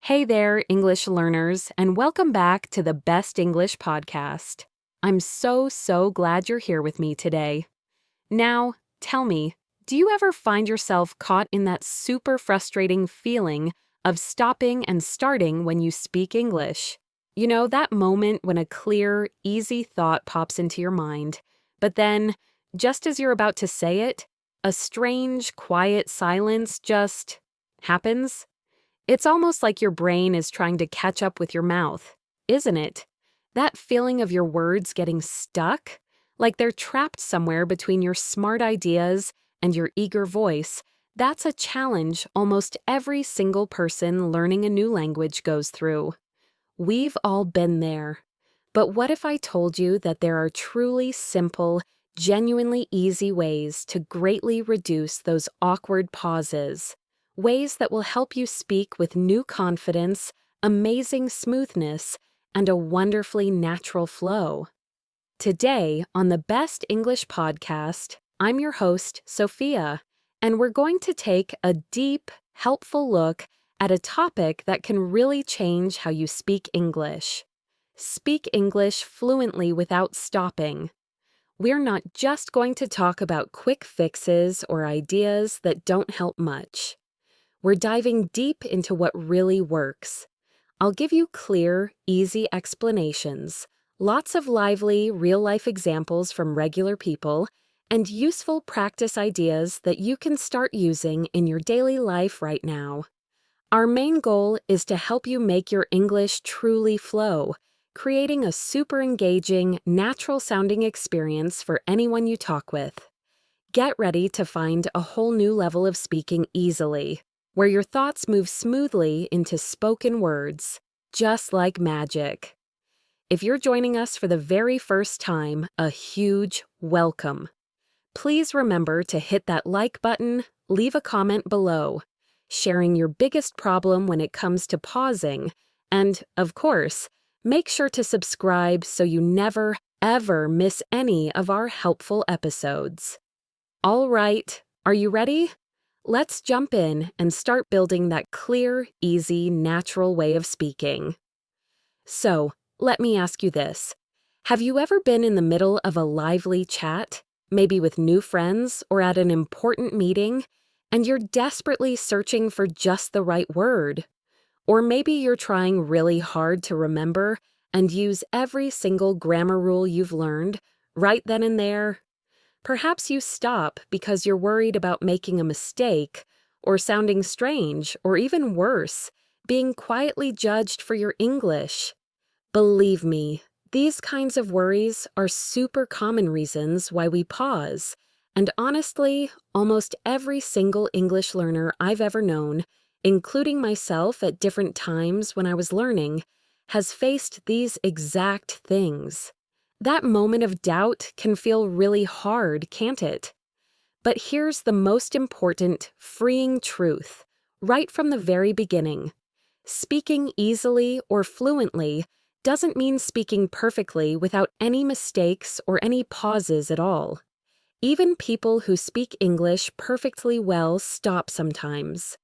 Hey there, English learners, and welcome back to the Best English Podcast. I'm so glad you're here with me today. Now, tell me, do you ever find yourself caught in that super frustrating feeling of stopping and starting when you speak English? You know, that moment when a clear, easy thought pops into your mind, but then, just as you're about to say it, a strange, quiet silence just happens? It's almost like your brain is trying to catch up with your mouth, isn't it? That feeling of your words getting stuck, like they're trapped somewhere between your smart ideas and your eager voice, that's a challenge almost every single person learning a new language goes through. We've all been there. But what if I told you that there are truly simple, genuinely easy ways to greatly reduce those awkward pauses? Ways that will help you speak with new confidence, amazing smoothness, and a wonderfully natural flow. Today, on the Best English Podcast, I'm your host, Sophia, and we're going to take a deep, helpful look at a topic that can really change how you speak English. Speak English fluently without stopping. We're not just going to talk about quick fixes or ideas that don't help much. We're diving deep into what really works. I'll give you clear, easy explanations, lots of lively, real-life examples from regular people, and useful practice ideas that you can start using in your daily life right now. Our main goal is to help you make your English truly flow, creating a super engaging, natural-sounding experience for anyone you talk with. Get ready to find a whole new level of speaking easily, where your thoughts move smoothly into spoken words, just like magic. If you're joining us for the very first time, a huge welcome. Please remember to hit that like button, leave a comment below, sharing your biggest problem when it comes to pausing, and, of course, make sure to subscribe so you never, ever miss any of our helpful episodes. All right, are you ready? Let's jump in and start building that clear, easy, natural way of speaking. So, let me ask you this. Have you ever been in the middle of a lively chat, maybe with new friends or at an important meeting, and you're desperately searching for just the right word? Or maybe you're trying really hard to remember and use every single grammar rule you've learned right then and there? Perhaps you stop because you're worried about making a mistake, or sounding strange, or even worse, being quietly judged for your English. Believe me, these kinds of worries are super common reasons why we pause, and honestly, almost every single English learner I've ever known, including myself at different times when I was learning, has faced these exact things. That moment of doubt can feel really hard, can't it? But here's the most important, freeing truth, right from the very beginning. Speaking easily or fluently doesn't mean speaking perfectly without any mistakes or any pauses at all. Even people who speak English perfectly well stop sometimes.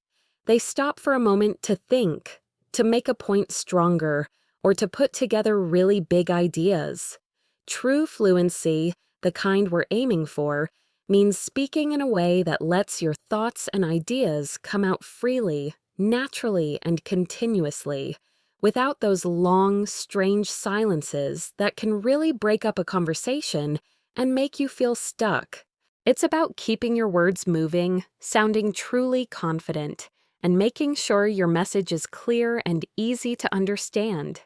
They stop for a moment to think, to make a point stronger, or to put together really big ideas. True fluency, the kind we're aiming for, means speaking in a way that lets your thoughts and ideas come out freely, naturally, and continuously, without those long, strange silences that can really break up a conversation and make you feel stuck. It's about keeping your words moving, sounding truly confident, and making sure your message is clear and easy to understand.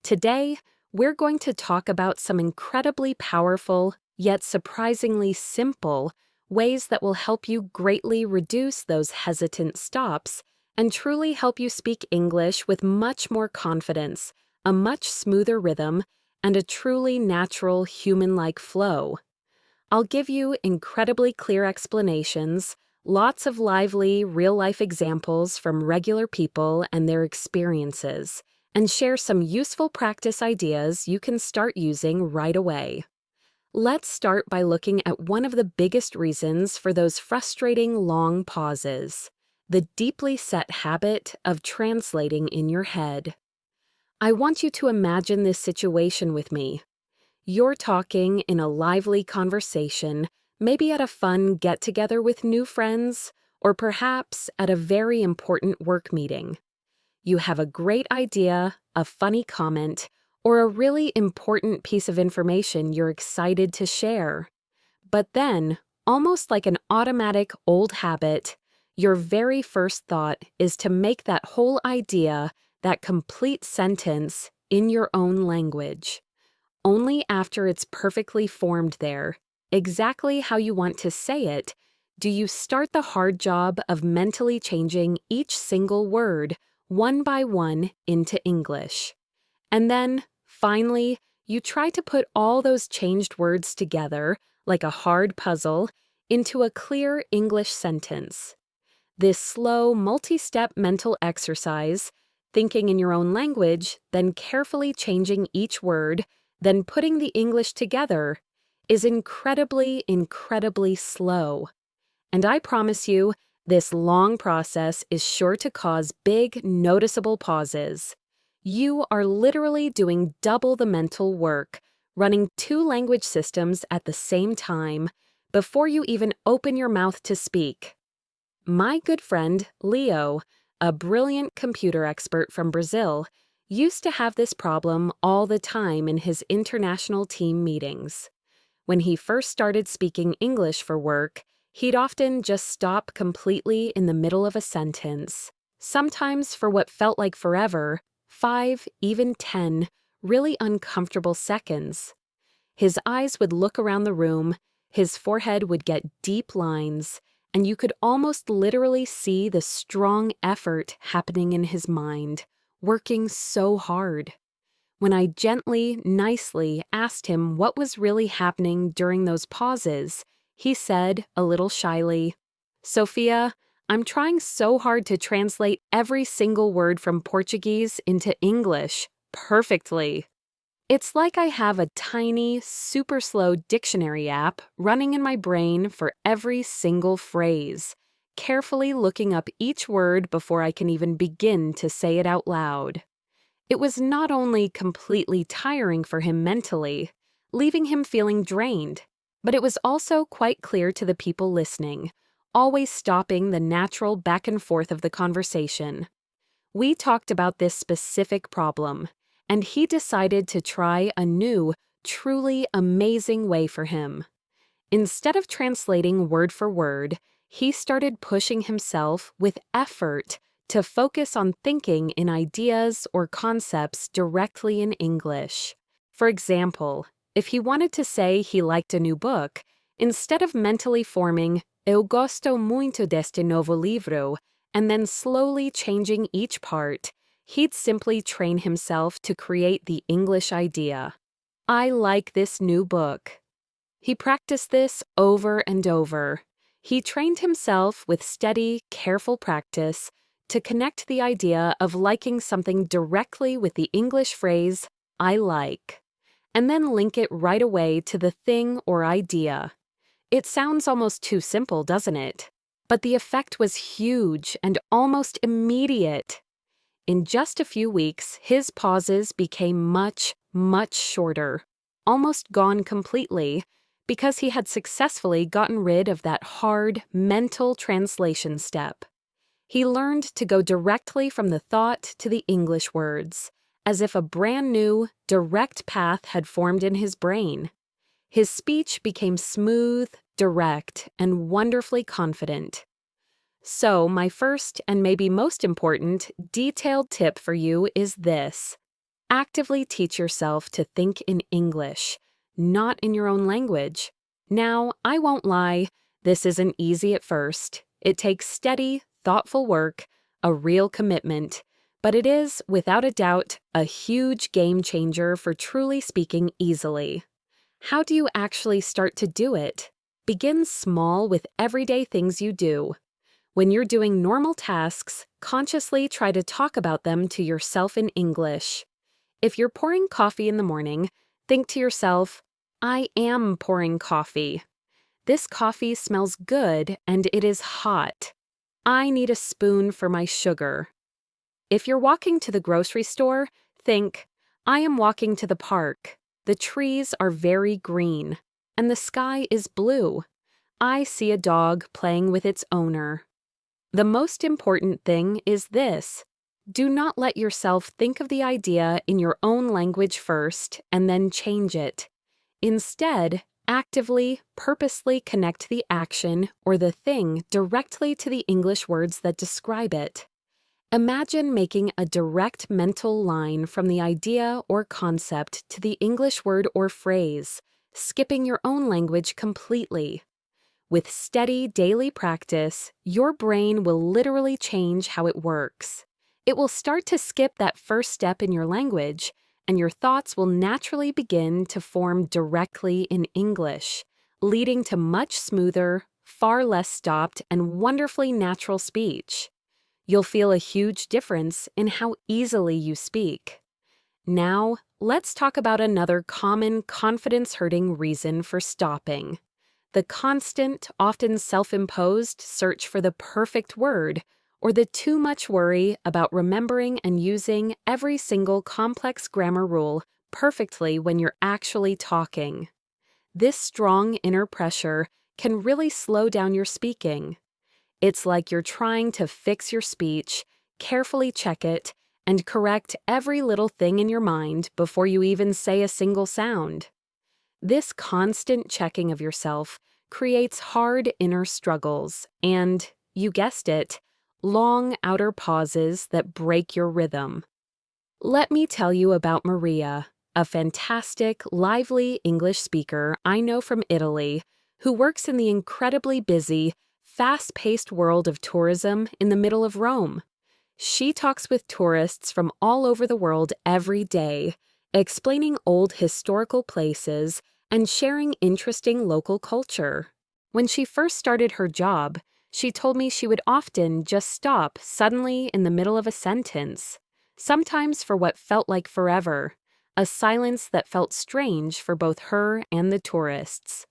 Today, we're going to talk about some incredibly powerful, yet surprisingly simple, ways that will help you greatly reduce those hesitant stops and truly help you speak English with much more confidence, a much smoother rhythm, and a truly natural, human-like flow. I'll give you incredibly clear explanations, lots of lively, real-life examples from regular people and their experiences, and share some useful practice ideas you can start using right away. Let's start by looking at one of the biggest reasons for those frustrating long pauses. the deeply set habit of translating in your head. I want you to imagine this situation with me. You're talking in a lively conversation, maybe at a fun get-together with new friends, or perhaps at a very important work meeting. You have a great idea, a funny comment, or a really important piece of information you're excited to share. But then, almost like an automatic old habit, your very first thought is to make that whole idea, that complete sentence, in your own language. Only after it's perfectly formed there, exactly how you want to say it, do you start the hard job of mentally changing each single word, one by one, into English. And then, finally, you try to put all those changed words together, like a hard puzzle, into a clear English sentence. This slow, multi-step mental exercise, thinking in your own language, then carefully changing each word, then putting the English together, is incredibly, incredibly slow. And I promise you, this long process is sure to cause big, noticeable pauses. You are literally doing double the mental work, running two language systems at the same time, before you even open your mouth to speak. My good friend, Leo, a brilliant computer expert from Brazil, used to have this problem all the time in his international team meetings. When he first started speaking English for work, he'd often just stop completely in the middle of a sentence, sometimes for what felt like forever, 5, even 10, really uncomfortable seconds. His eyes would look around the room, his forehead would get deep lines, and you could almost literally see the strong effort happening in his mind, working so hard. When I gently, nicely asked him what was really happening during those pauses, he said, a little shyly, "Sophia, I'm trying so hard to translate every single word from Portuguese into English perfectly. It's like I have a tiny, super slow dictionary app running in my brain for every single phrase, carefully looking up each word before I can even begin to say it out loud." It was not only completely tiring for him mentally, leaving him feeling drained, but it was also quite clear to the people listening, always stopping the natural back and forth of the conversation. We talked about this specific problem, and he decided to try a new, truly amazing way for him. Instead of translating word for word, he started pushing himself with effort to focus on thinking in ideas or concepts directly in English. For example, if he wanted to say he liked a new book, instead of mentally forming "Eu gosto muito deste novo livro," and then slowly changing each part, he'd simply train himself to create the English idea. "I like this new book." He practiced this over and over. He trained himself with steady, careful practice to connect the idea of liking something directly with the English phrase, "I like," and then link it right away to the thing or idea. It sounds almost too simple, doesn't it? But the effect was huge and almost immediate. In just a few weeks, his pauses became much, much shorter, almost gone completely, because he had successfully gotten rid of that hard, mental translation step. He learned to go directly from the thought to the English words, as if a brand new, direct path had formed in his brain. His speech became smooth, direct, and wonderfully confident. So, my first and maybe most important detailed tip for you is this. Actively teach yourself to think in English, not in your own language. Now, I won't lie, this isn't easy at first. It takes steady, thoughtful work, a real commitment, but it is, without a doubt, a huge game changer for truly speaking easily. How do you actually start to do it? Begin small with everyday things you do. When you're doing normal tasks, consciously try to talk about them to yourself in English. If you're pouring coffee in the morning, think to yourself, "I am pouring coffee. This coffee smells good and it is hot." I need a spoon for my sugar. If you're walking to the grocery store, think, I am walking to the park. The trees are very green, and the sky is blue. I see a dog playing with its owner. The most important thing is this. Do not let yourself think of the idea in your own language first and then change it. Instead, actively, purposely connect the action or the thing directly to the English words that describe it. Imagine making a direct mental line from the idea or concept to the English word or phrase, skipping your own language completely. With steady daily practice, your brain will literally change how it works. It will start to skip that first step in your language, and your thoughts will naturally begin to form directly in English, leading to much smoother, far less stopped, and wonderfully natural speech. You'll feel a huge difference in how easily you speak. Now, let's talk about another common confidence-hurting reason for stopping. The constant, often self-imposed search for the perfect word, or the too much worry about remembering and using every single complex grammar rule perfectly when you're actually talking. This strong inner pressure can really slow down your speaking. It's like you're trying to fix your speech, carefully check it, and correct every little thing in your mind before you even say a single sound. This constant checking of yourself creates hard inner struggles and, you guessed it, long outer pauses that break your rhythm. Let me tell you about Maria, a fantastic, lively English speaker I know from Italy who works in the incredibly busy, fast-paced world of tourism in the middle of Rome. She talks with tourists from all over the world every day, explaining old historical places and sharing interesting local culture. When she first started her job, she told me she would often just stop suddenly in the middle of a sentence, sometimes for what felt like forever, a silence that felt strange for both her and the tourists.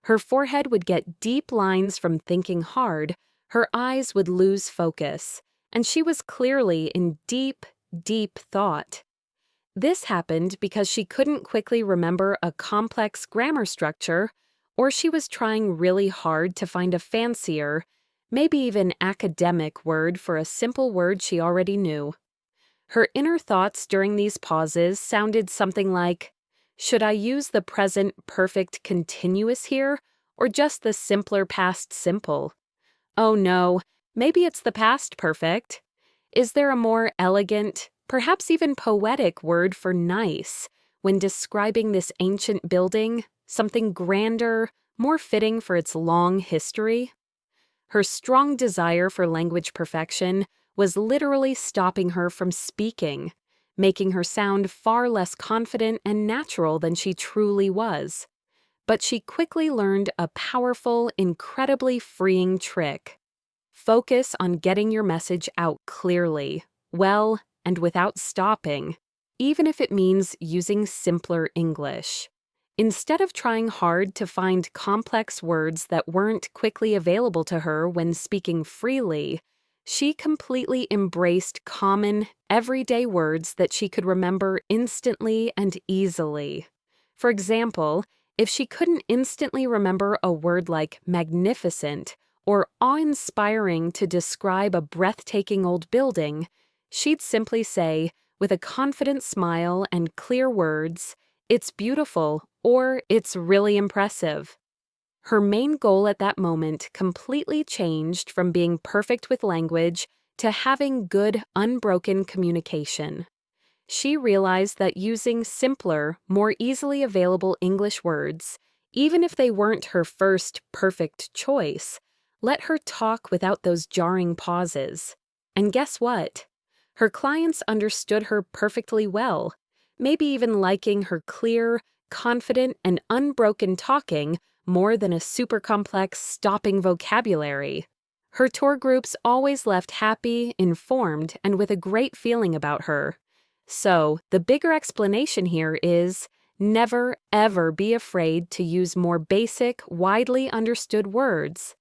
Her forehead would get deep lines from thinking hard, her eyes would lose focus, and she was clearly in deep, deep thought. This happened because she couldn't quickly remember a complex grammar structure, or she was trying really hard to find a fancier, maybe even academic word for a simple word she already knew. Her inner thoughts during these pauses sounded something like, should I use the present perfect continuous here, or just the simpler past simple? Oh no, maybe it's the past perfect. Is there a more elegant, perhaps even poetic word for nice when describing this ancient building, something grander, more fitting for its long history? Her strong desire for language perfection was literally stopping her from speaking, making her sound far less confident and natural than she truly was. But she quickly learned a powerful, incredibly freeing trick. Focus on getting your message out clearly, well, and without stopping, even if it means using simpler English. Instead of trying hard to find complex words that weren't quickly available to her when speaking freely, she completely embraced common, everyday words that she could remember instantly and easily. For example, if she couldn't instantly remember a word like magnificent or awe-inspiring to describe a breathtaking old building, she'd simply say, with a confident smile and clear words, "It's beautiful," or "It's really impressive." Her main goal at that moment completely changed from being perfect with language to having good, unbroken communication. She realized that using simpler, more easily available English words, even if they weren't her first perfect choice, let her talk without those jarring pauses. And guess what? Her clients understood her perfectly well, maybe even liking her clear, confident, and unbroken talking more than a super complex, stopping vocabulary. Her tour groups always left happy, informed, and with a great feeling about her. So, the bigger explanation here is, never, ever be afraid to use more basic, widely understood words.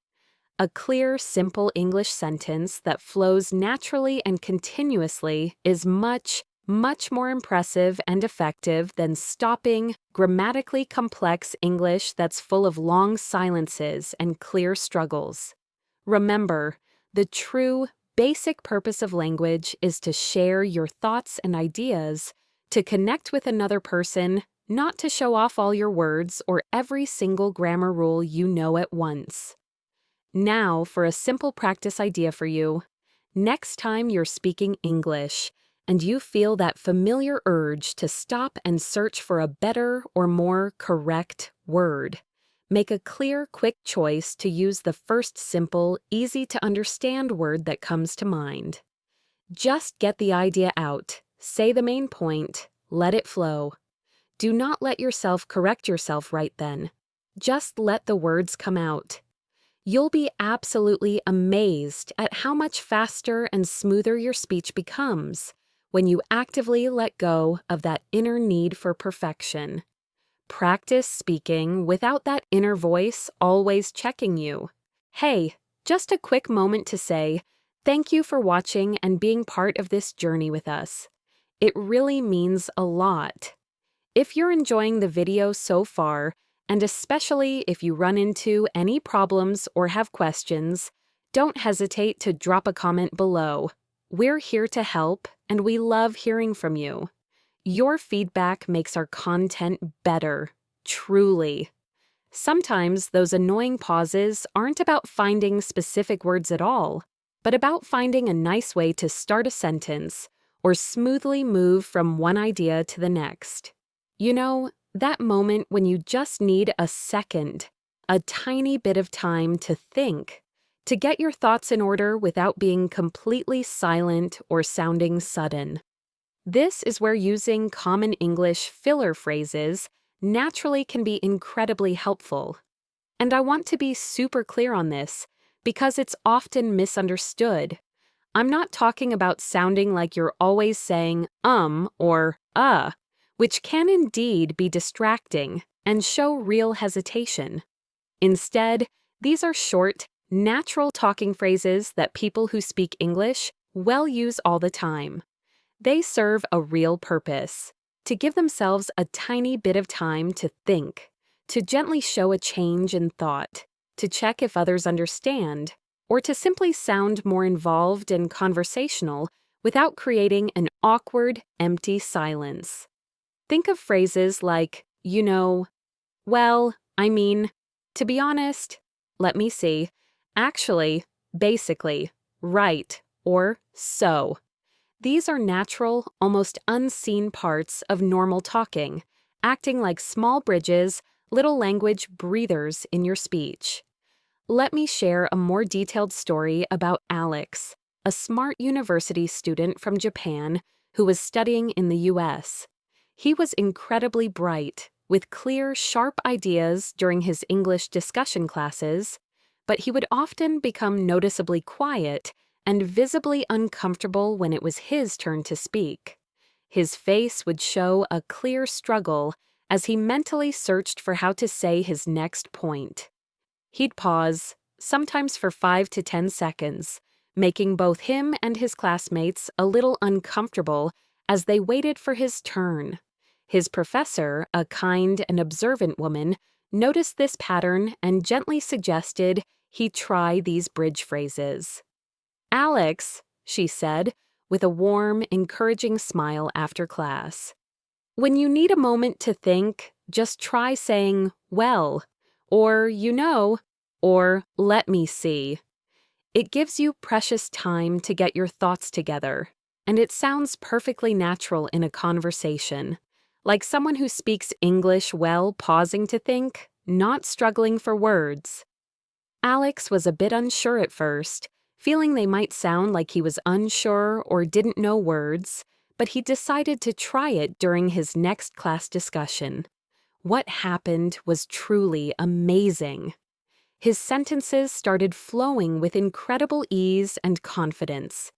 A clear, simple English sentence that flows naturally and continuously is much, much more impressive and effective than stopping, grammatically complex English that's full of long silences and clear struggles. Remember, the true, basic purpose of language is to share your thoughts and ideas, to connect with another person, not to show off all your words or every single grammar rule you know at once. Now for a simple practice idea for you. Next time you're speaking English and you feel that familiar urge to stop and search for a better or more correct word, make a clear, quick choice to use the first simple, easy-to-understand word that comes to mind. Just get the idea out, say the main point, let it flow. Do not let yourself correct yourself right then. Just let the words come out. You'll be absolutely amazed at how much faster and smoother your speech becomes when you actively let go of that inner need for perfection. Practice speaking without that inner voice always checking you. Hey, just a quick moment to say, thank you for watching and being part of this journey with us. It really means a lot. If you're enjoying the video so far, and especially if you run into any problems or have questions, don't hesitate to drop a comment below. We're here to help, and we love hearing from you. Your feedback makes our content better, truly. Sometimes those annoying pauses aren't about finding specific words at all, but about finding a nice way to start a sentence or smoothly move from one idea to the next. You know, that moment when you just need a second, a tiny bit of time to think, to get your thoughts in order without being completely silent or sounding sudden. This is where using common English filler phrases naturally can be incredibly helpful. And I want to be super clear on this because it's often misunderstood. I'm not talking about sounding like you're always saying or which can indeed be distracting and show real hesitation. Instead, these are short, natural talking phrases that people who speak English well use all the time. They serve a real purpose, to give themselves a tiny bit of time to think, to gently show a change in thought, to check if others understand, or to simply sound more involved and conversational without creating an awkward, empty silence. Think of phrases like, well, I mean, to be honest, let me see, actually, basically, right, or so. These are natural, almost unseen parts of normal talking, acting like small bridges, little language breathers in your speech. Let me share a more detailed story about Alex, a smart university student from Japan who was studying in the US. He was incredibly bright, with clear, sharp ideas during his English discussion classes, but he would often become noticeably quiet and visibly uncomfortable when it was his turn to speak. His face would show a clear struggle as he mentally searched for how to say his next point. He'd pause, sometimes for 5 to 10 seconds, making both him and his classmates a little uncomfortable as they waited for his turn. His professor, a kind and observant woman, noticed this pattern and gently suggested he try these bridge phrases. "Alex," she said, with a warm, encouraging smile after class. "When you need a moment to think, just try saying, well, or or let me see. It gives you precious time to get your thoughts together, and it sounds perfectly natural in a conversation, like someone who speaks English well pausing to think, not struggling for words." Alex was a bit unsure at first, feeling they might sound like he was unsure or didn't know words, but he decided to try it during his next class discussion. What happened was truly amazing. His sentences started flowing with incredible ease and confidence.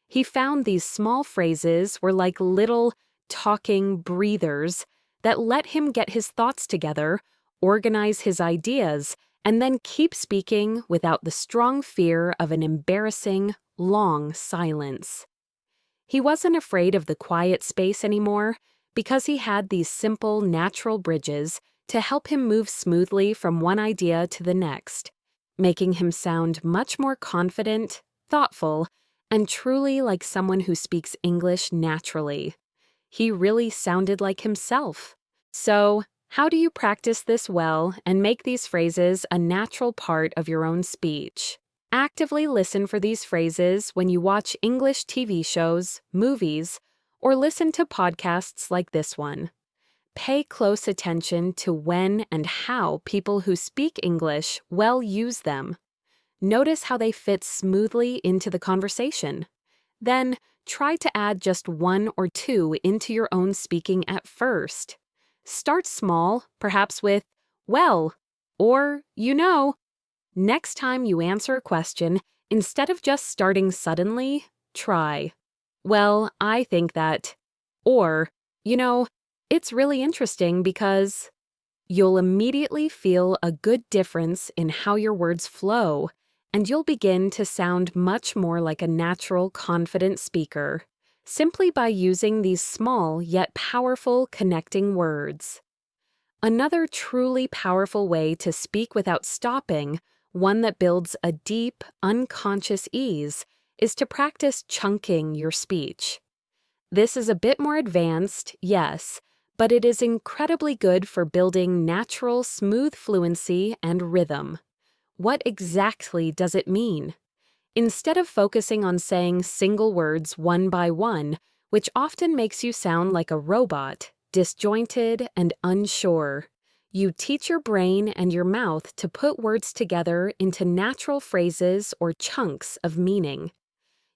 He found these small phrases were like little, talking breathers that let him get his thoughts together, organize his ideas, and then keep speaking without the strong fear of an embarrassing, long silence. He wasn't afraid of the quiet space anymore because he had these simple, natural bridges to help him move smoothly from one idea to the next, making him sound much more confident, thoughtful, and truly like someone who speaks English naturally. He really sounded like himself. So, how do you practice this well and make these phrases a natural part of your own speech? Actively listen for these phrases when you watch English TV shows, movies, or listen to podcasts like this one. Pay close attention to when and how people who speak English well use them. Notice how they fit smoothly into the conversation. Then, try to add just one or two into your own speaking at first. Start small, perhaps with, well, or, you know. Next time you answer a question, instead of just starting suddenly, try, well, I think that, or, you know, it's really interesting because you'll immediately feel a good difference in how your words flow, and you'll begin to sound much more like a natural, confident speaker, simply by using these small yet powerful connecting words. Another truly powerful way to speak without stopping, one that builds a deep, unconscious ease, is to practice chunking your speech. This is a bit more advanced, yes, but it is incredibly good for building natural, smooth fluency and rhythm. What exactly does it mean? Instead of focusing on saying single words one by one, which often makes you sound like a robot, disjointed and unsure, you teach your brain and your mouth to put words together into natural phrases or chunks of meaning.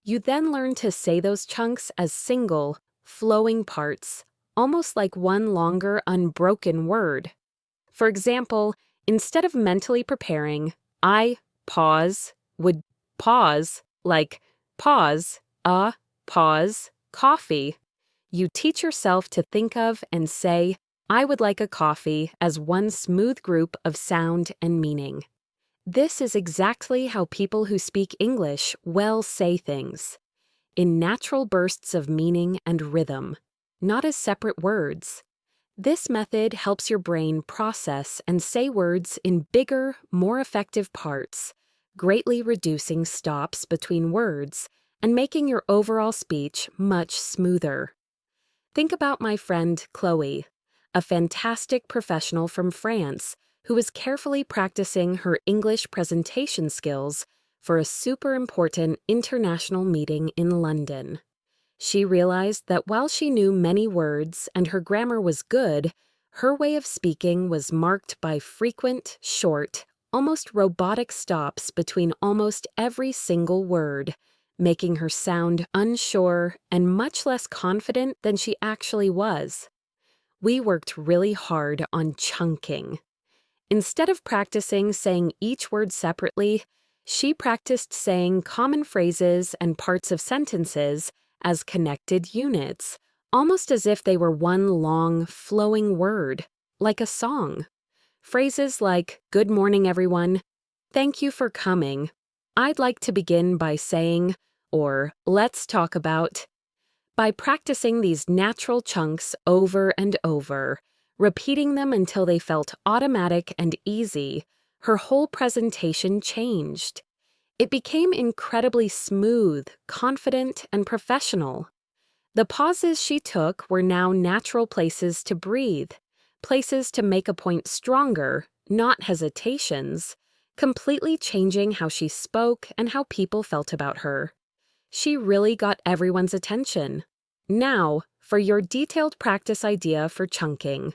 You then learn to say those chunks as single, flowing parts, almost like one longer, unbroken word. For example, instead of mentally preparing, I would pause, like pause, pause, coffee. You teach yourself to think of and say, I would like a coffee as one smooth group of sound and meaning. This is exactly how people who speak English well say things, in natural bursts of meaning and rhythm, not as separate words. This method helps your brain process and say words in bigger, more effective parts, greatly reducing stops between words and making your overall speech much smoother. Think about my friend Chloe, a fantastic professional from France who is carefully practicing her English presentation skills for a super important international meeting in London. She realized that while she knew many words and her grammar was good, her way of speaking was marked by frequent, short, almost robotic stops between almost every single word, making her sound unsure and much less confident than she actually was. We worked really hard on chunking. Instead of practicing saying each word separately, she practiced saying common phrases and parts of sentences as connected units, almost as if they were one long, flowing word, like a song. Phrases like, good morning, everyone, thank you for coming, I'd like to begin by saying, or let's talk about. By practicing these natural chunks over and over, repeating them until they felt automatic and easy, her whole presentation changed. It became incredibly smooth, confident, and professional. The pauses she took were now natural places to breathe, places to make a point stronger, not hesitations, completely changing how she spoke and how people felt about her. She really got everyone's attention. Now, for your detailed practice idea for chunking.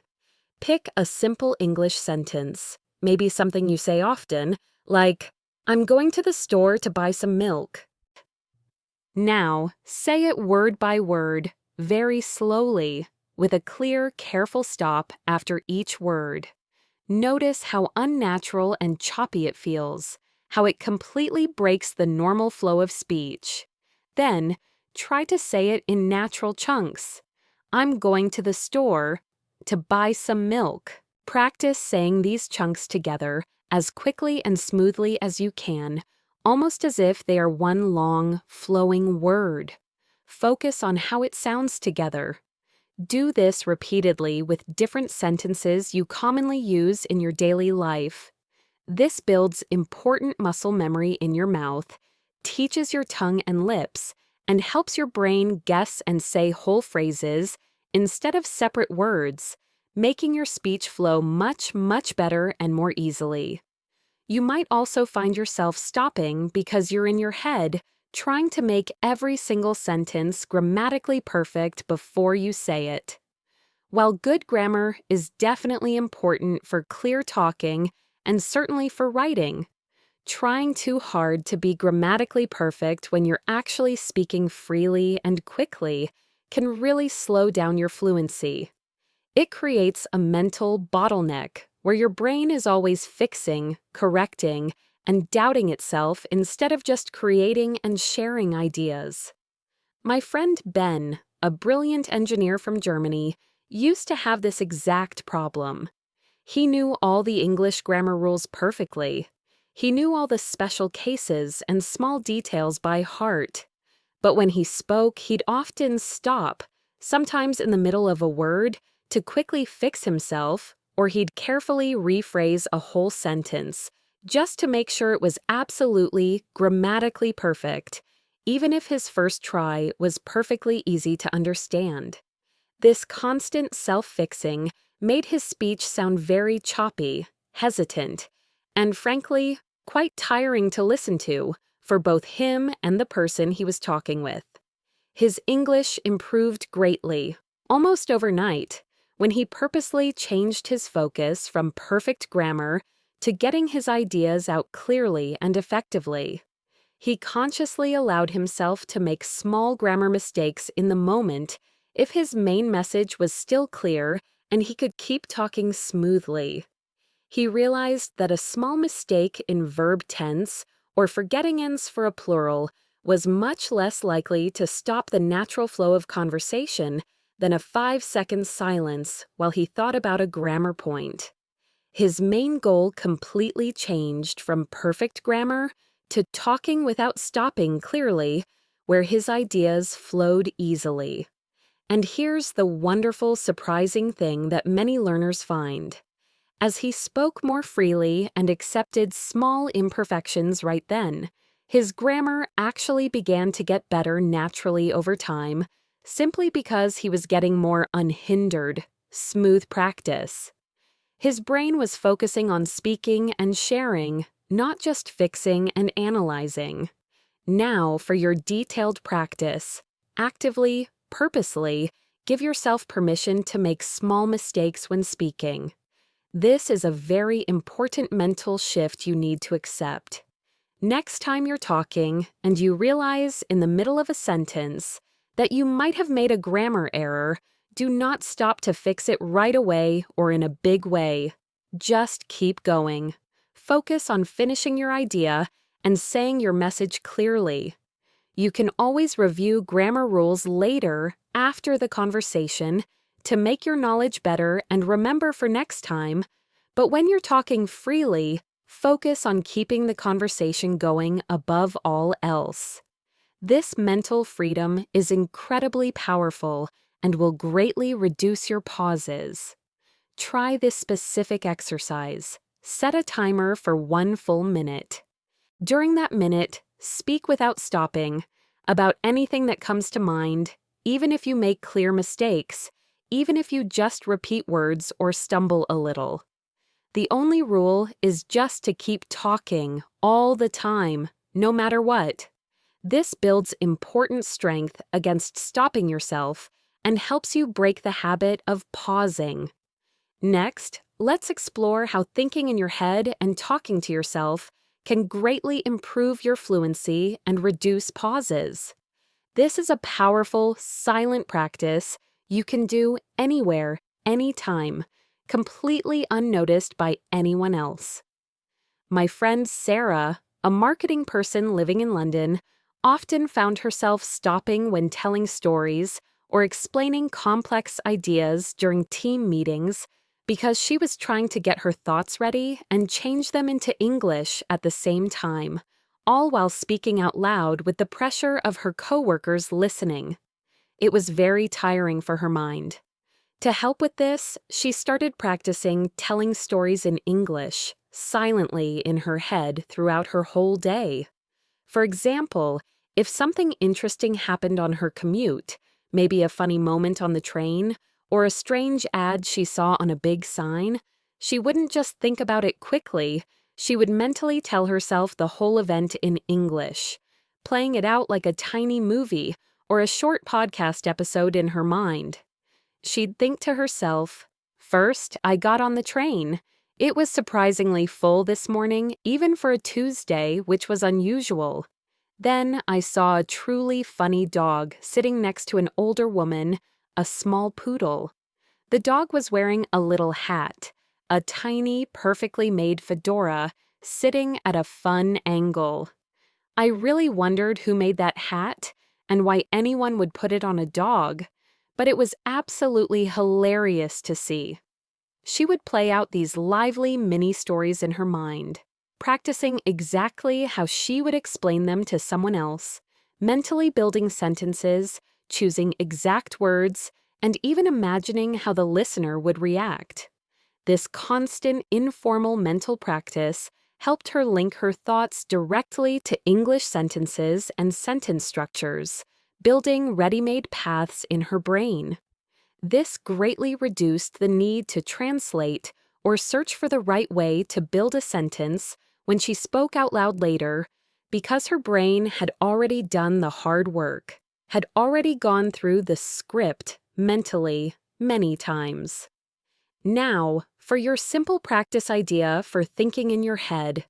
Pick a simple English sentence, maybe something you say often, like, I'm going to the store to buy some milk. Now, say it word by word, very slowly, with a clear, careful stop after each word. Notice how unnatural and choppy it feels, how it completely breaks the normal flow of speech. Then, try to say it in natural chunks. I'm going to the store to buy some milk. Practice saying these chunks together as quickly and smoothly as you can, almost as if they are one long, flowing word. Focus on how it sounds together. Do this repeatedly with different sentences you commonly use in your daily life. This builds important muscle memory in your mouth, teaches your tongue and lips, and helps your brain guess and say whole phrases instead of separate words, making your speech flow much, much better and more easily. You might also find yourself stopping because you're in your head trying to make every single sentence grammatically perfect before you say it. While good grammar is definitely important for clear talking and certainly for writing, trying too hard to be grammatically perfect when you're actually speaking freely and quickly can really slow down your fluency. It creates a mental bottleneck where your brain is always fixing, correcting, and doubting itself instead of just creating and sharing ideas. My friend Ben, a brilliant engineer from Germany, used to have this exact problem. He knew all the English grammar rules perfectly. He knew all the special cases and small details by heart. But when he spoke, he'd often stop, sometimes in the middle of a word, to quickly fix himself, or he'd carefully rephrase a whole sentence, just to make sure it was absolutely grammatically perfect, even if his first try was perfectly easy to understand. This constant self-fixing made his speech sound very choppy, hesitant, and frankly, quite tiring to listen to for both him and the person he was talking with. His English improved greatly, almost overnight, when he purposely changed his focus from perfect grammar to getting his ideas out clearly and effectively. He consciously allowed himself to make small grammar mistakes in the moment if his main message was still clear and he could keep talking smoothly. He realized that a small mistake in verb tense or forgetting ends for a plural was much less likely to stop the natural flow of conversation than a 5-second silence while he thought about a grammar point. His main goal completely changed from perfect grammar to talking without stopping clearly, where his ideas flowed easily. And here's the wonderful, surprising thing that many learners find. As he spoke more freely and accepted small imperfections right then, his grammar actually began to get better naturally over time, simply because he was getting more unhindered, smooth practice. His brain was focusing on speaking and sharing, not just fixing and analyzing. Now, for your detailed practice, actively, purposely, give yourself permission to make small mistakes when speaking. This is a very important mental shift you need to accept. Next time you're talking and you realize in the middle of a sentence that you might have made a grammar error, do not stop to fix it right away or in a big way. Just keep going. Focus on finishing your idea and saying your message clearly. You can always review grammar rules later, after the conversation, to make your knowledge better and remember for next time. But when you're talking freely, focus on keeping the conversation going above all else. This mental freedom is incredibly powerful and will greatly reduce your pauses. Try this specific exercise. Set a timer for 1 full minute. During that minute, speak without stopping about anything that comes to mind, even if you make clear mistakes, even if you just repeat words or stumble a little. The only rule is just to keep talking all the time, no matter what. This builds important strength against stopping yourself and helps you break the habit of pausing. Next, let's explore how thinking in your head and talking to yourself can greatly improve your fluency and reduce pauses. This is a powerful, silent practice you can do anywhere, anytime, completely unnoticed by anyone else. My friend Sarah, a marketing person living in London, often found herself stopping when telling stories or explaining complex ideas during team meetings because she was trying to get her thoughts ready and change them into English at the same time, all while speaking out loud with the pressure of her coworkers listening. It was very tiring for her mind. To help with this, she started practicing telling stories in English, silently in her head throughout her whole day. For example, if something interesting happened on her commute, maybe a funny moment on the train, or a strange ad she saw on a big sign, she wouldn't just think about it quickly, she would mentally tell herself the whole event in English, playing it out like a tiny movie or a short podcast episode in her mind. She'd think to herself, "First, I got on the train. It was surprisingly full this morning, even for a Tuesday, which was unusual. Then I saw a truly funny dog sitting next to an older woman, a small poodle. The dog was wearing a little hat, a tiny, perfectly made fedora, sitting at a fun angle. I really wondered who made that hat and why anyone would put it on a dog, but it was absolutely hilarious to see." She would play out these lively mini-stories in her mind, practicing exactly how she would explain them to someone else, mentally building sentences, choosing exact words, and even imagining how the listener would react. This constant, informal mental practice helped her link her thoughts directly to English sentences and sentence structures, building ready-made paths in her brain. This greatly reduced the need to translate or search for the right way to build a sentence when she spoke out loud later, because her brain had already done the hard work, had already gone through the script mentally many times. Now, for your simple practice idea for thinking in your head.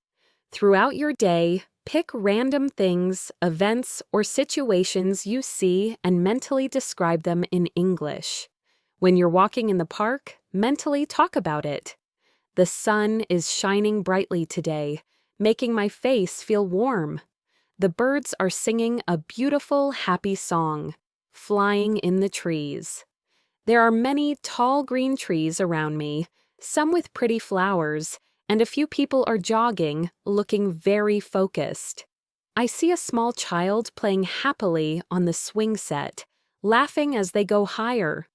Throughout your day, pick random things, events, or situations you see and mentally describe them in English. When you're walking in the park, mentally talk about it. "The sun is shining brightly today, making my face feel warm. The birds are singing a beautiful, happy song, flying in the trees. There are many tall green trees around me, some with pretty flowers, and a few people are jogging, looking very focused. I see a small child playing happily on the swing set, laughing as they go higher."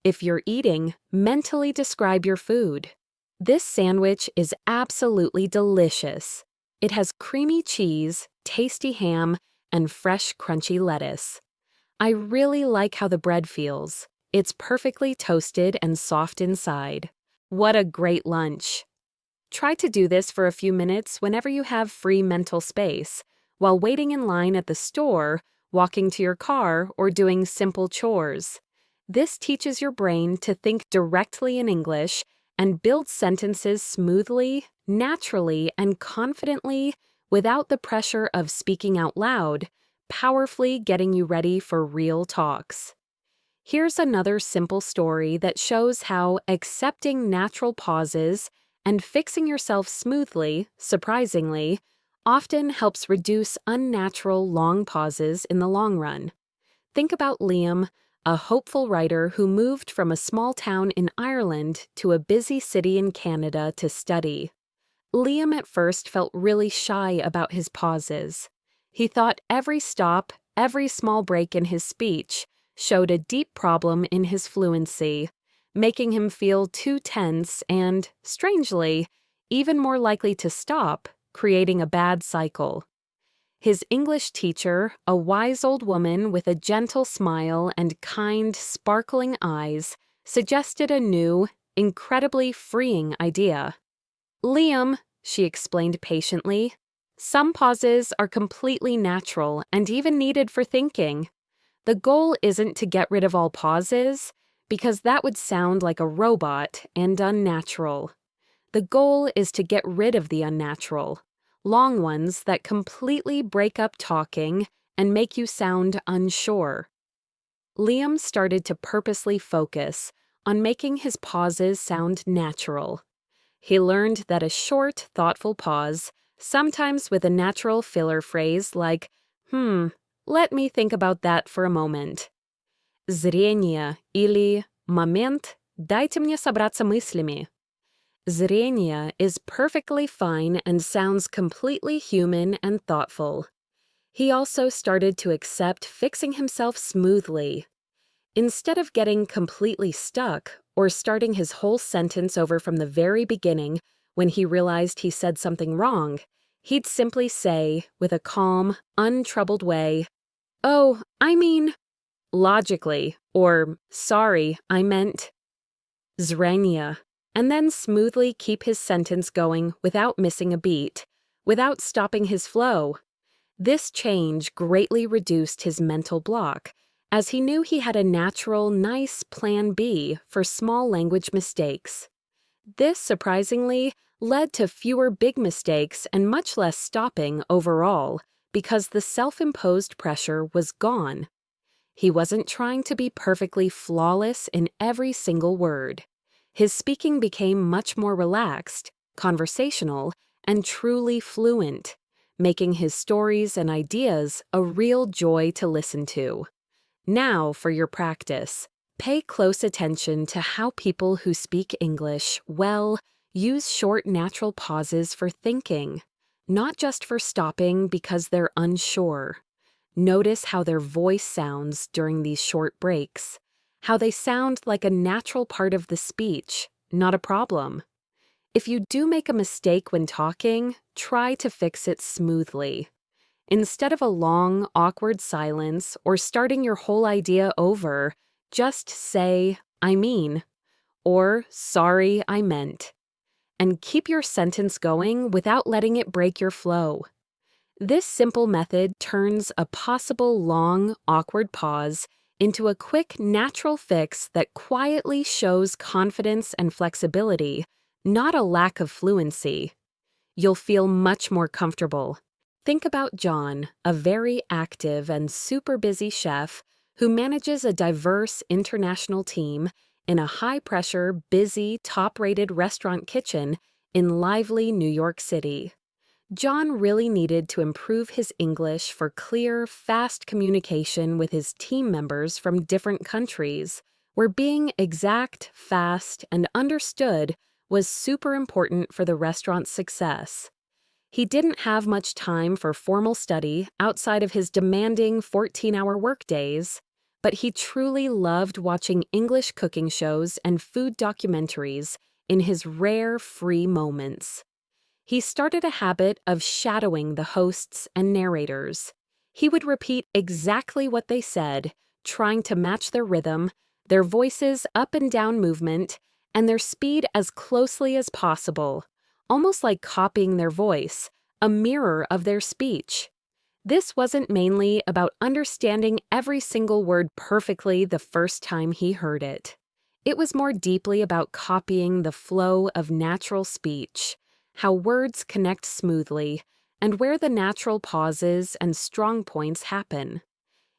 If you're eating, mentally describe your food. "This sandwich is absolutely delicious. It has creamy cheese, tasty ham, and fresh crunchy lettuce. I really like how the bread feels. It's perfectly toasted and soft inside. What a great lunch." Try to do this for a few minutes whenever you have free mental space, while waiting in line at the store, walking to your car, or doing simple chores. This teaches your brain to think directly in English and build sentences smoothly, naturally, and confidently without the pressure of speaking out loud, powerfully getting you ready for real talks. Here's another simple story that shows how accepting natural pauses and fixing yourself smoothly, surprisingly, often helps reduce unnatural long pauses in the long run. Think about Liam, a hopeful writer who moved from a small town in Ireland to a busy city in Canada to study. Liam at first felt really shy about his pauses. He thought every stop, every small break in his speech showed a deep problem in his fluency, making him feel too tense and, strangely, even more likely to stop, creating a bad cycle. His English teacher, a wise old woman with a gentle smile and kind, sparkling eyes, suggested a new, incredibly freeing idea. "Liam," she explained patiently, "some pauses are completely natural and even needed for thinking. The goal isn't to get rid of all pauses, because that would sound like a robot and unnatural. The goal is to get rid of the unnatural, long ones that completely break up talking and make you sound unsure." Liam started to purposely focus on making his pauses sound natural. He learned that a short, thoughtful pause, sometimes with a natural filler phrase like, let me think about that for a moment. Zrение или момент Дайте мне собраться мыслями. Зрение is perfectly fine and sounds completely human and thoughtful. He also started to accept fixing himself smoothly. Instead of getting completely stuck or starting his whole sentence over from the very beginning when he realized he said something wrong, he'd simply say, with a calm, untroubled way, "Oh, I mean," logically, or "Sorry, I meant," zrenia, and then smoothly keep his sentence going without missing a beat, without stopping his flow. This change greatly reduced his mental block, as he knew he had a natural, nice plan B for small language mistakes. This, surprisingly, led to fewer big mistakes and much less stopping overall, because the self-imposed pressure was gone. He wasn't trying to be perfectly flawless in every single word. His speaking became much more relaxed, conversational, and truly fluent, making his stories and ideas a real joy to listen to. Now for your practice. Pay close attention to how people who speak English well use short natural pauses for thinking, not just for stopping because they're unsure. Notice how their voice sounds during these short breaks, how they sound like a natural part of the speech, not a problem. If you do make a mistake when talking, try to fix it smoothly. Instead of a long, awkward silence or starting your whole idea over, just say, "I mean," or "Sorry, I meant," and keep your sentence going without letting it break your flow. This simple method turns a possible long, awkward pause into a quick, natural fix that quietly shows confidence and flexibility, not a lack of fluency. You'll feel much more comfortable. Think about John, a very active and super busy chef who manages a diverse international team in a high-pressure, busy, top-rated restaurant kitchen in lively New York City. John really needed to improve his English for clear, fast communication with his team members from different countries, where being exact, fast, and understood was super important for the restaurant's success. He didn't have much time for formal study outside of his demanding 14-hour workdays, but he truly loved watching English cooking shows and food documentaries in his rare free moments. He started a habit of shadowing the hosts and narrators. He would repeat exactly what they said, trying to match their rhythm, their voices' up and down movement, and their speed as closely as possible, almost like copying their voice, a mirror of their speech. This wasn't mainly about understanding every single word perfectly the first time he heard it. It was more deeply about copying the flow of natural speech, how words connect smoothly, and where the natural pauses and strong points happen.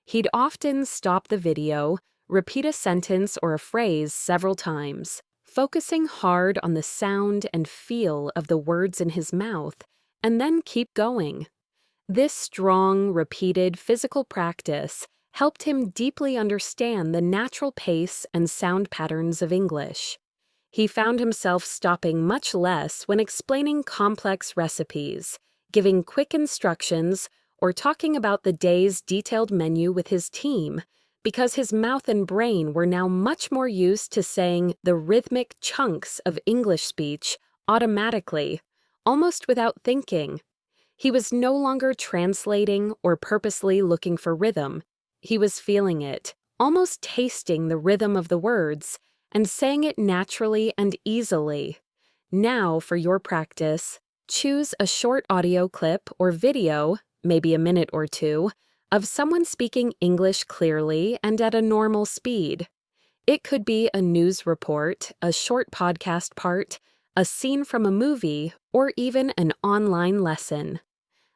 He'd often stop the video, repeat a sentence or a phrase several times, focusing hard on the sound and feel of the words in his mouth, and then keep going. This strong, repeated physical practice helped him deeply understand the natural pace and sound patterns of English. He found himself stopping much less when explaining complex recipes, giving quick instructions, or talking about the day's detailed menu with his team, because his mouth and brain were now much more used to saying the rhythmic chunks of English speech automatically, almost without thinking. He was no longer translating or purposely looking for rhythm. He was feeling it, almost tasting the rhythm of the words, and saying it naturally and easily. Now, for your practice, choose a short audio clip or video, maybe a minute or two, of someone speaking English clearly and at a normal speed. It could be a news report, a short podcast part, a scene from a movie, or even an online lesson.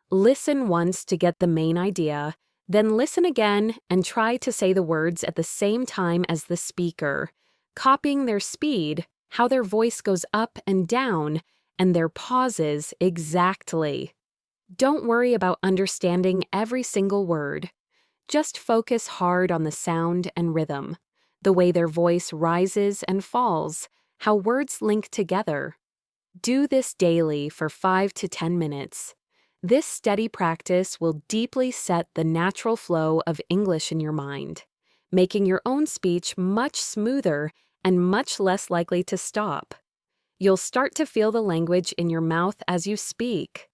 Listen once to get the main idea, then listen again and try to say the words at the same time as the speaker, copying their speed, how their voice goes up and down, and their pauses exactly. Don't worry about understanding every single word. Just focus hard on the sound and rhythm. the way their voice rises and falls, how words link together. Do this daily for 5 to 10 minutes. This steady practice will deeply set the natural flow of English in your mind, making your own speech much smoother and much less likely to stop. You'll start to feel the language in your mouth as you speak.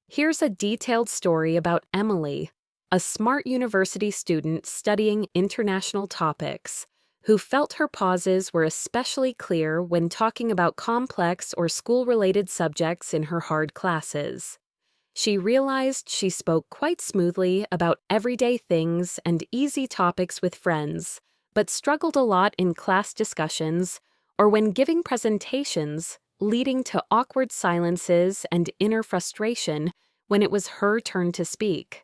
Here's a detailed story about Emily, a smart university student studying international topics, who felt her pauses were especially clear when talking about complex or school-related subjects in her hard classes. She realized she spoke quite smoothly about everyday things and easy topics with friends, but struggled a lot in class discussions or when giving presentations, leading to awkward silences and inner frustration when it was her turn to speak.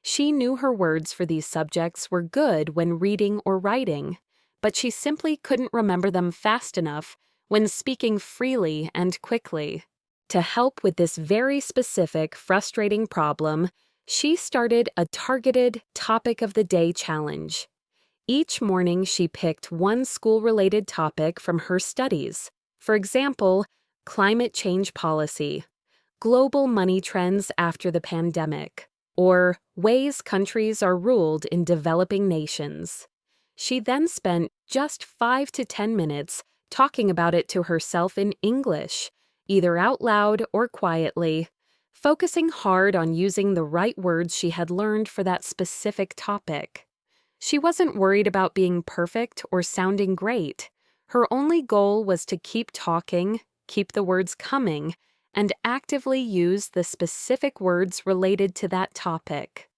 She knew her words for these subjects were good when reading or writing, but she simply couldn't remember them fast enough when speaking freely and quickly. To help with this very specific, frustrating problem, she started a targeted Topic of the Day challenge. Each morning, she picked one school-related topic from her studies. For example, climate change policy, global money trends after the pandemic, or ways countries are ruled in developing nations. She then spent just 5 to 10 minutes talking about it to herself in English, either out loud or quietly, focusing hard on using the right words she had learned for that specific topic. She wasn't worried about being perfect or sounding great. Her only goal was to keep talking, keep the words coming, and actively use the specific words related to that topic.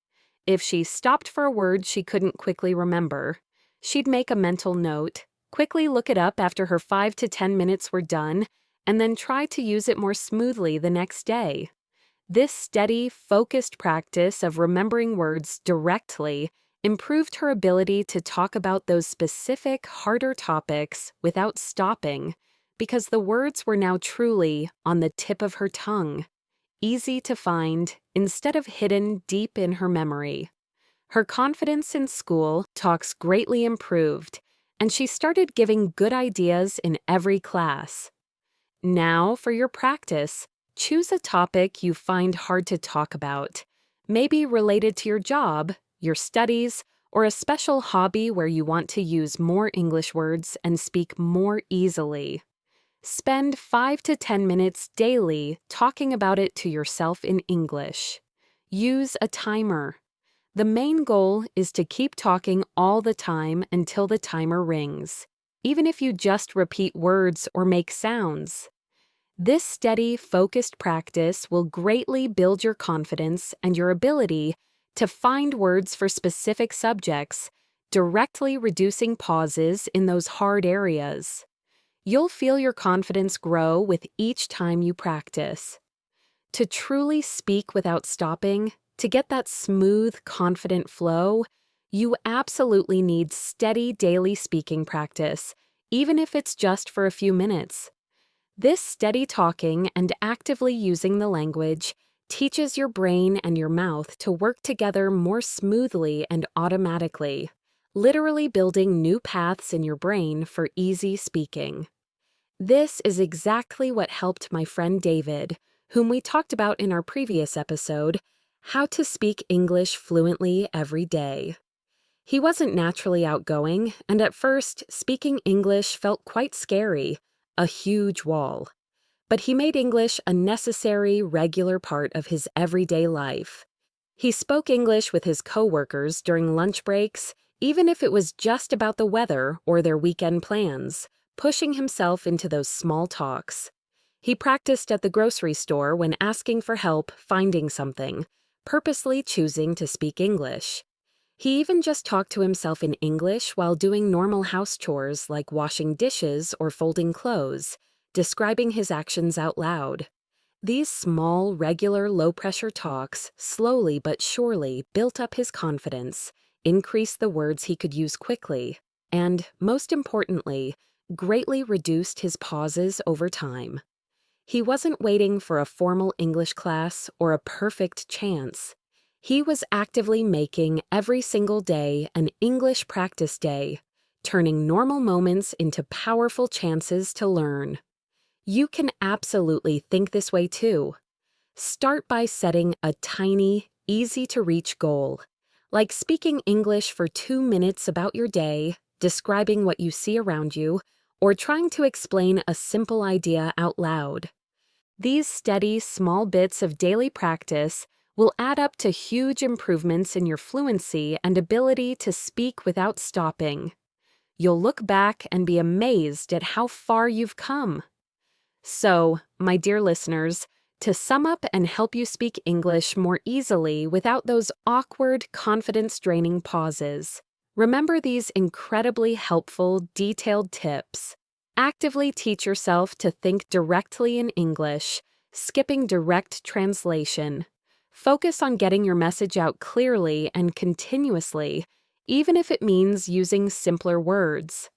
If she stopped for a word she couldn't quickly remember, she'd make a mental note, quickly look it up after her 5 to 10 minutes were done, and then try to use it more smoothly the next day. This steady, focused practice of remembering words directly improved her ability to talk about those specific, harder topics without stopping, because the words were now truly on the tip of her tongue, easy to find instead of hidden deep in her memory. Her confidence in school talks greatly improved, and she started giving good ideas in every class. Now, for your practice, choose a topic you find hard to talk about, maybe related to your job, your studies, or a special hobby where you want to use more English words and speak more easily. Spend 5 to 10 minutes daily talking about it to yourself in English. Use a timer. The main goal is to keep talking all the time until the timer rings, even if you just repeat words or make sounds. This steady, focused practice will greatly build your confidence and your ability to find words for specific subjects, directly reducing pauses in those hard areas. You'll feel your confidence grow with each time you practice. To truly speak without stopping, to get that smooth, confident flow, you absolutely need steady daily speaking practice, even if it's just for a few minutes. This steady talking and actively using the language teaches your brain and your mouth to work together more smoothly and automatically, literally building new paths in your brain for easy speaking. This is exactly what helped my friend David, whom we talked about in our previous episode, how to speak English fluently every day. He wasn't naturally outgoing, and at first, speaking English felt quite scary, a huge wall. But he made English a necessary, regular part of his everyday life. He spoke English with his coworkers during lunch breaks, even if it was just about the weather or their weekend plans, pushing himself into those small talks. He practiced at the grocery store when asking for help finding something, purposely choosing to speak English. He even just talked to himself in English while doing normal house chores like washing dishes or folding clothes, describing his actions out loud. These small, regular, low-pressure talks slowly but surely built up his confidence, increased the words he could use quickly, and, most importantly, greatly reduced his pauses over time. He wasn't waiting for a formal English class or a perfect chance. He was actively making every single day an English practice day, turning normal moments into powerful chances to learn. You can absolutely think this way too. Start by setting a tiny, easy-to-reach goal, like speaking English for 2 minutes about your day, describing what you see around you, or trying to explain a simple idea out loud. These steady, small bits of daily practice will add up to huge improvements in your fluency and ability to speak without stopping. You'll look back and be amazed at how far you've come. So, my dear listeners, to sum up and help you speak English more easily without those awkward, confidence-draining pauses, remember these incredibly helpful, detailed tips. Actively teach yourself to think directly in English, skipping direct translation. Focus on getting your message out clearly and continuously, even if it means using simpler words.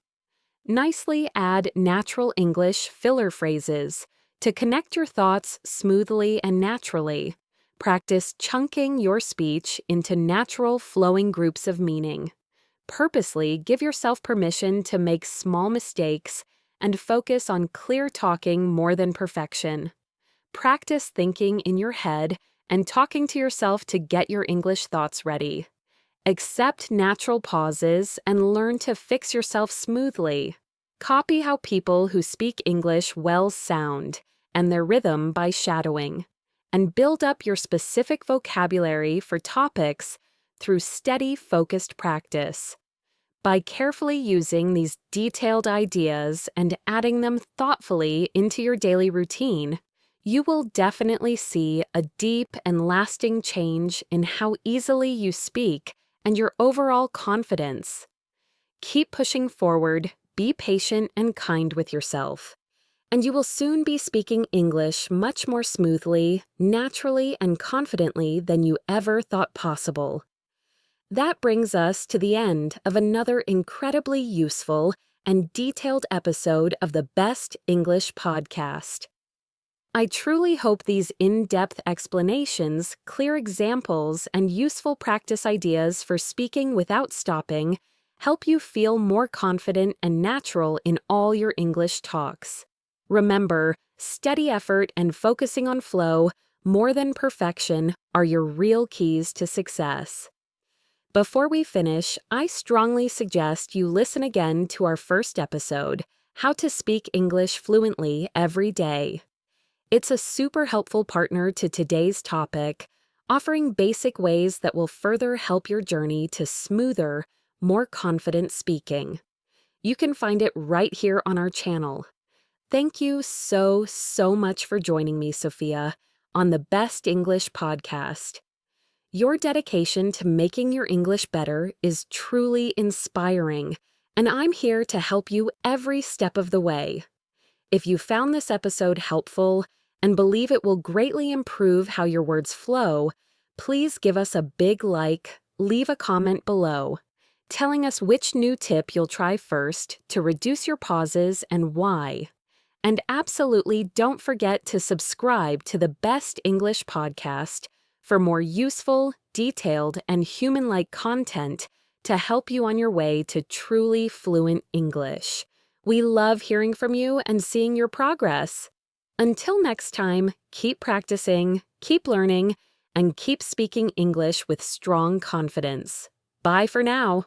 Nicely add natural English filler phrases to connect your thoughts smoothly and naturally. Practice chunking your speech into natural flowing groups of meaning. Purposely give yourself permission to make small mistakes and focus on clear talking more than perfection. Practice thinking in your head and talking to yourself to get your English thoughts ready. Accept natural pauses and learn to fix yourself smoothly. Copy how people who speak English well sound and their rhythm by shadowing. And build up your specific vocabulary for topics through steady, focused practice. By carefully using these detailed ideas and adding them thoughtfully into your daily routine, you will definitely see a deep and lasting change in how easily you speak and your overall confidence. Keep pushing forward, be patient and kind with yourself, and you will soon be speaking English much more smoothly, naturally, and confidently than you ever thought possible. That brings us to the end of another incredibly useful and detailed episode of the Best English Podcast. I truly hope these in-depth explanations, clear examples, and useful practice ideas for speaking without stopping help you feel more confident and natural in all your English talks. Remember, steady effort and focusing on flow, more than perfection, are your real keys to success. Before we finish, I strongly suggest you listen again to our first episode, How to Speak English Fluently Every Day. It's a super helpful partner to today's topic, offering basic ways that will further help your journey to smoother, more confident speaking. You can find it right here on our channel. Thank you so much for joining me, Sophia, on the Best English Podcast. Your dedication to making your English better is truly inspiring, and I'm here to help you every step of the way. If you found this episode helpful and believe it will greatly improve how your words flow, please give us a big like, leave a comment below, telling us which new tip you'll try first to reduce your pauses and why. And absolutely don't forget to subscribe to the Best English Podcast for more useful, detailed, and human-like content to help you on your way to truly fluent English. We love hearing from you and seeing your progress. Until next time, keep practicing, keep learning, and keep speaking English with strong confidence. Bye for now.